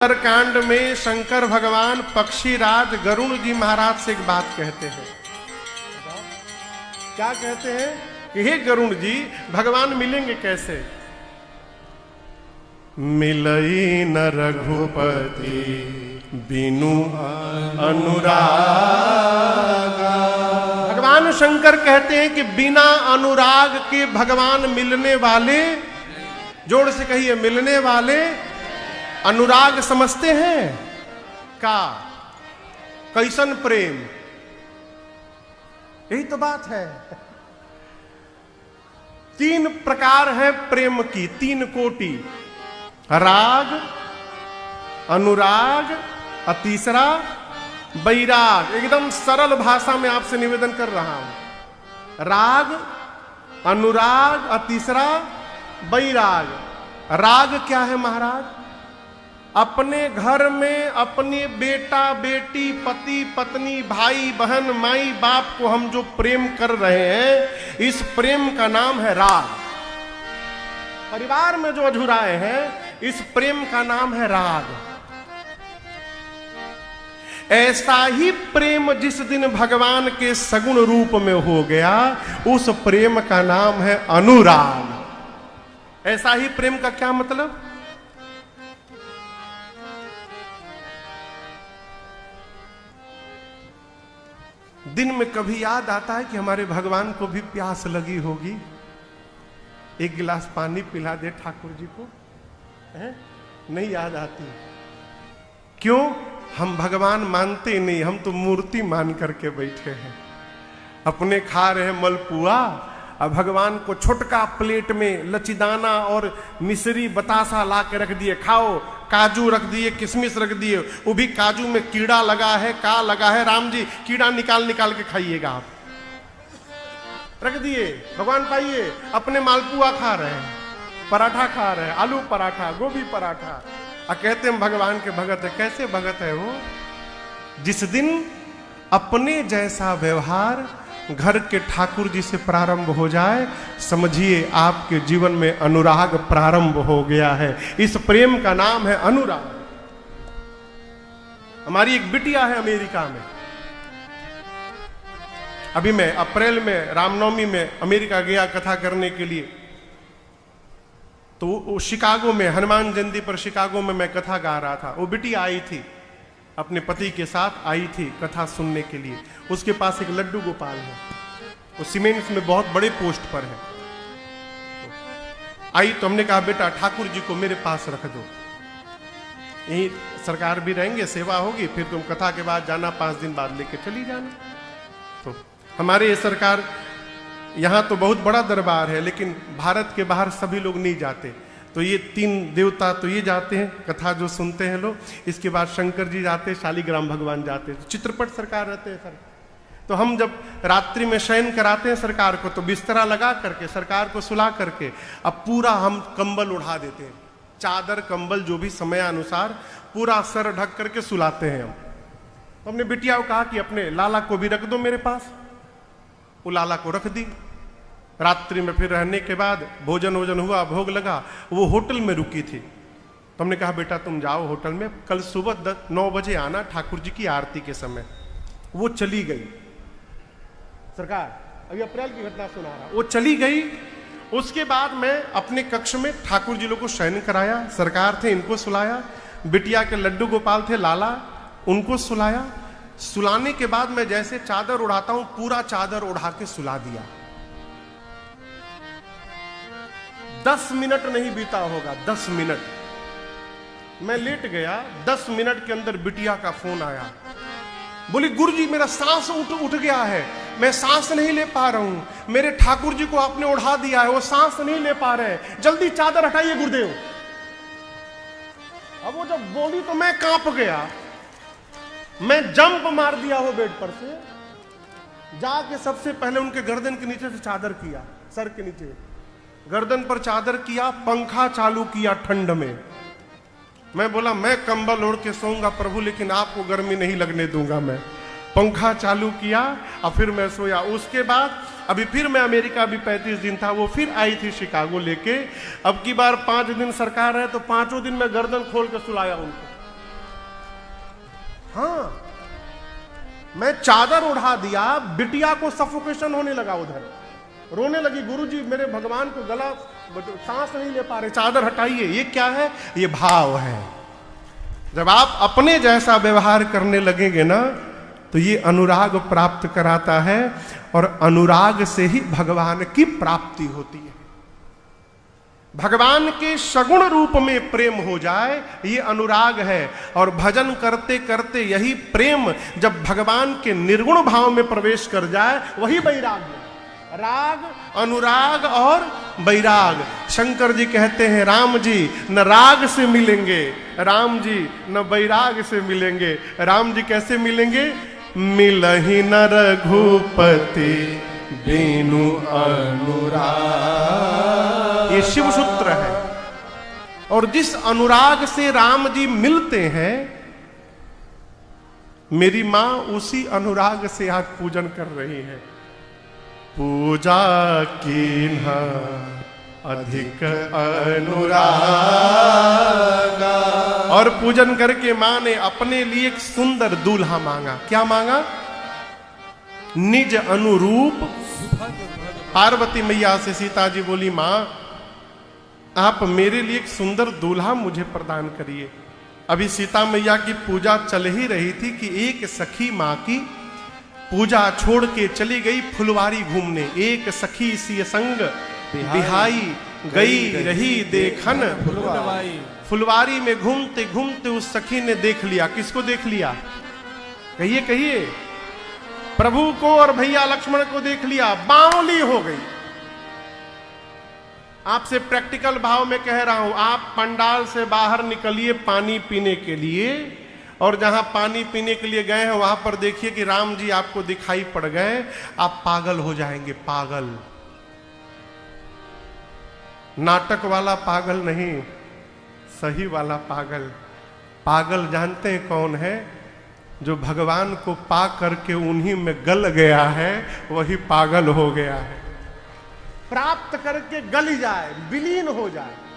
सुंदरकांड में शंकर भगवान पक्षीराज गरुण जी महाराज से एक बात कहते हैं। क्या कहते हैं कि हे गरुण जी, भगवान मिलेंगे कैसे? मिलई न रघुपति बिनु अनुराग। भगवान शंकर कहते हैं कि बिना अनुराग के भगवान मिलने वाले, जोर से कहिए, मिलने वाले अनुराग समझते हैं का? कैसन प्रेम, यही तो बात है। तीन प्रकार है प्रेम की, तीन कोटि, राग, अनुराग और तीसरा बैराग। एकदम सरल भाषा में आपसे निवेदन कर रहा हूं। राग, अनुराग और तीसरा बैराग। राग क्या है महाराज? अपने घर में अपने बेटा बेटी, पति पत्नी, भाई बहन, माई बाप को हम जो प्रेम कर रहे हैं, इस प्रेम का नाम है राग। परिवार में जो अधूराए हैं, इस प्रेम का नाम है राग। ऐसा ही प्रेम जिस दिन भगवान के सगुण रूप में हो गया, उस प्रेम का नाम है अनुराग। ऐसा ही प्रेम का क्या मतलब? दिन में कभी याद आता है कि हमारे भगवान को भी प्यास लगी होगी, एक गिलास पानी पिला दे ठाकुर जी को? है? नहीं याद आती। क्यों? हम भगवान मानते ही नहीं, हम तो मूर्ति मान करके बैठे हैं। अपने खा रहे हैं मलपुआ, और भगवान को छोटका प्लेट में लचीदाना और मिश्री बतासा ला के रख दिए, खाओ। काजू रख दिए, किशमिश रख दिए, वो भी काजू में कीड़ा लगा है, का लगा है, राम जी कीड़ा निकाल निकाल के खाइएगा आप। रख दिए, भगवान पाइए, अपने मालपुआ खा रहे हैं, पराठा खा रहे हैं, आलू पराठा, गोभी पराठा, और कहते हैं भगवान के भगत है। कैसे भगत है वो? जिस दिन अपने जैसा व्यवहार घर के ठाकुर जी से प्रारंभ हो जाए, समझिए आपके जीवन में अनुराग प्रारंभ हो गया है। इस प्रेम का नाम है अनुराग। हमारी एक बिटिया है अमेरिका में। अभी मैं अप्रैल में रामनवमी में अमेरिका गया कथा करने के लिए, तो शिकागो में हनुमान जयंती पर शिकागो में मैं कथा गा रहा था। वो बिटिया आई थी, अपने पति के साथ आई थी कथा सुनने के लिए। उसके पास एक लड्डू गोपाल है, वो सीमेंट्स में बहुत बड़े पोस्ट पर है। तो आई तो हमने कहा बेटा ठाकुर जी को मेरे पास रख दो, यही सरकार भी रहेंगे, सेवा होगी, फिर तुम कथा के बाद जाना, 5 दिन बाद लेके चली जाना। तो हमारे ये सरकार, यहाँ तो बहुत बड़ा दरबार है, लेकिन भारत के बाहर सभी लोग नहीं जाते। तो ये 3 देवता तो ये जाते हैं, कथा जो सुनते हैं लोग। इसके बाद शंकर जी जाते, शालीग्राम भगवान जाते, तो चित्रपट सरकार रहते हैं सर। तो हम जब रात्रि में शयन कराते हैं सरकार को, तो बिस्तरा लगा करके सरकार को सुला करके अब पूरा हम कंबल उड़ा देते हैं, चादर कंबल जो भी समय अनुसार पूरा सर ढक करके सुलाते हैं हम। तो हमने बिटिया को कहा कि अपने लाला को भी रख दो मेरे पास। वो लाला को रख दी। रात्रि में फिर रहने के बाद भोजन वोजन हुआ, भोग लगा। वो होटल में रुकी थी, तो हमने कहा बेटा तुम जाओ होटल में, कल सुबह 9 बजे आना ठाकुर जी की आरती के समय। वो चली गई सरकार, अभी अप्रैल की घटना सुना रहा। वो चली गई। उसके बाद मैं अपने कक्ष में ठाकुर जी लोग को शयन कराया, सरकार थे इनको सुलाया, बिटिया के लड्डू गोपाल थे लाला, उनको सुलाया। सुलाने के बाद मैं जैसे चादर उड़ाता हूं, पूरा चादर उड़ा के सुला दिया। 10 मिनट नहीं बीता होगा, 10 मिनट मैं लेट गया। 10 मिनट के अंदर बिटिया का फोन आया, बोली गुरुजी मेरा सांस उठ गया है, मैं सांस नहीं ले पा रहा हूं, मेरे ठाकुर जी को आपने उड़ा दिया है, वो सांस नहीं ले पा रहे हैं, जल्दी चादर हटाइए गुरुदेव। अब वो जब बोली तो मैं कांप गया, मैं जंप मार दिया वो बेड पर से, जाके सबसे पहले उनके गर्दन के नीचे से चादर किया, सर के नीचे गर्दन पर चादर किया, पंखा चालू किया ठंड में। मैं बोला मैं कंबल ओढ़ के सोऊंगा प्रभु, लेकिन आपको गर्मी नहीं लगने दूंगा। मैं पंखा चालू किया और फिर मैं सोया। उसके बाद अभी फिर मैं अमेरिका भी 35 दिन था, वो फिर आई थी शिकागो लेके। अब की बार 5 दिन सरकार है तो 5 दिन मैं गर्दन खोल कर सुलाया उनको। हाँ, मैं चादर उड़ा दिया, बिटिया को सफोकेशन होने लगा, उधर रोने लगी, गुरुजी मेरे भगवान को गला, सांस नहीं ले पा रहे, चादर हटाइए। ये क्या है? ये भाव है। जब आप अपने जैसा व्यवहार करने लगेंगे ना, तो ये अनुराग प्राप्त कराता है, और अनुराग से ही भगवान की प्राप्ति होती है। भगवान के सगुण रूप में प्रेम हो जाए, ये अनुराग है। और भजन करते करते यही प्रेम जब भगवान के निर्गुण भाव में प्रवेश कर जाए, वही वैराग्य। राग, अनुराग और वैराग। शंकर जी कहते हैं, राम जी न राग से मिलेंगे, राम जी न वैराग से मिलेंगे। राम जी कैसे मिलेंगे? मिलहि न रघुपति बिनु अनुराग। ये शिव सूत्र है। और जिस अनुराग से राम जी मिलते हैं, मेरी मां उसी अनुराग से आज पूजन कर रही है। पूजा कीन्हा अधिक अनुराग। और पूजन करके मां ने अपने लिए एक सुंदर दूल्हा मांगा। क्या मांगा? निज अनुरूप। पार्वती मैया से सीता जी बोली, मां आप मेरे लिए एक सुंदर दूल्हा मुझे प्रदान करिए। अभी सीता मैया की पूजा चल ही रही थी कि एक सखी मां की पूजा छोड़ के चली गई फुलवारी घूमने। एक सखी सी संग बिहाई गई रही देखन फुलवारी में घूमते घूमते उस सखी ने देख लिया। किसको देख लिया? कहिए कहिए। प्रभु को और भैया लक्ष्मण को देख लिया। बावली हो गई। आपसे प्रैक्टिकल भाव में कह रहा हूं, आप पंडाल से बाहर निकलिए पानी पीने के लिए, और जहां पानी पीने के लिए गए हैं वहां पर देखिए कि राम जी आपको दिखाई पड़ गए, आप पागल हो जाएंगे। पागल, नाटक वाला पागल नहीं, सही वाला पागल। पागल जानते हैं कौन है? जो भगवान को पा करके उन्हीं में गल गया है, वही पागल हो गया है। प्राप्त करके गल जाए, विलीन हो जाए।